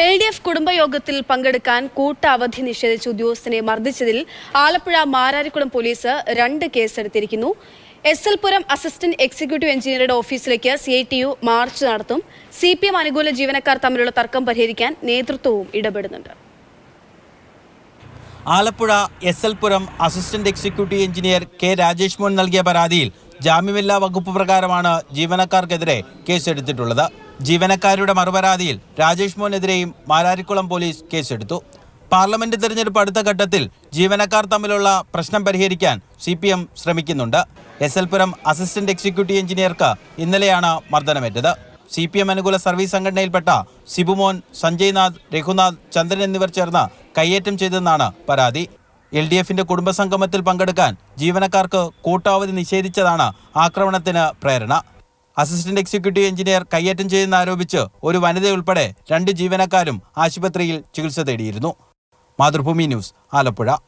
LDF കുടുംബയോഗത്തിൽ പങ്കെടുക്കാൻ കൂട്ടവധി നിഷേധിച്ച ഉദ്യോഗസ്ഥനെ മർദ്ദിച്ചതിൽ ആലപ്പുഴ മാരാരിക്കുളം പോലീസ് 2 കേസെടുത്തിരിക്കുന്നു. എസ്എൽപുരം അസിസ്റ്റന്റ് എക്സിക്യൂട്ടീവ് എഞ്ചിനീയറുടെ ഓഫീസിലേക്ക് CITU മാർച്ച് നടത്തും. CPM അനുകൂല ജീവനക്കാർ തമ്മിലുള്ള തർക്കം പരിഹരിക്കാൻ നേതൃത്വവും ഇടപെടുന്നുണ്ട്. Alappuzha SL Puram assistant executive engineer K. Rajesh Mon നൽകിയ പരാതിയിൽ ജാമ്യമില്ലാ വകുപ്പ് പ്രകാരമാണ് ജീവനക്കാർക്കെതിരെ കേസെടുത്തിട്ടുള്ളത്. ജീവനക്കാരുടെ മറുപരാതിയിൽ രാജേഷ് മോനെതിരെയും മാരാരിക്കുളം പോലീസ് കേസെടുത്തു. പാർലമെന്റ് തെരഞ്ഞെടുപ്പ് അടുത്ത ഘട്ടത്തിൽ ജീവനക്കാർ തമ്മിലുള്ള പ്രശ്നം പരിഹരിക്കാൻ CPM ശ്രമിക്കുന്നുണ്ട്. എസ്എൽപുരം അസിസ്റ്റന്റ് എക്സിക്യൂട്ടീവ് എഞ്ചിനീയർക്ക് ഇന്നലെയാണ് മർദ്ദനമേറ്റത്. CPM അനുകൂല സർവീസ് സംഘടനയിൽപ്പെട്ട സിബുമോൻ, സഞ്ജയ്നാഥ്, രഘുനാഥ്, ചന്ദ്രൻ എന്നിവർ ചേർന്ന് കയ്യേറ്റം ചെയ്തെന്നാണ് പരാതി. LDFന്റെ കുടുംബസംഗമത്തിൽ പങ്കെടുക്കാൻ ജീവനക്കാർക്ക് കൂട്ടാവധി നിഷേധിച്ചതാണ് ആക്രമണത്തിന് പ്രേരണ. അസിസ്റ്റന്റ് എക്സിക്യൂട്ടീവ് എഞ്ചിനീയർ കയ്യേറ്റം ചെയ്യുന്നാരോപിച്ച് ഒരു വനിതയുൾപ്പെടെ 2 ജീവനക്കാരും ആശുപത്രിയിൽ ചികിത്സ തേടിയിരുന്നു. മാതൃഭൂമി ന്യൂസ്, ആലപ്പുഴ.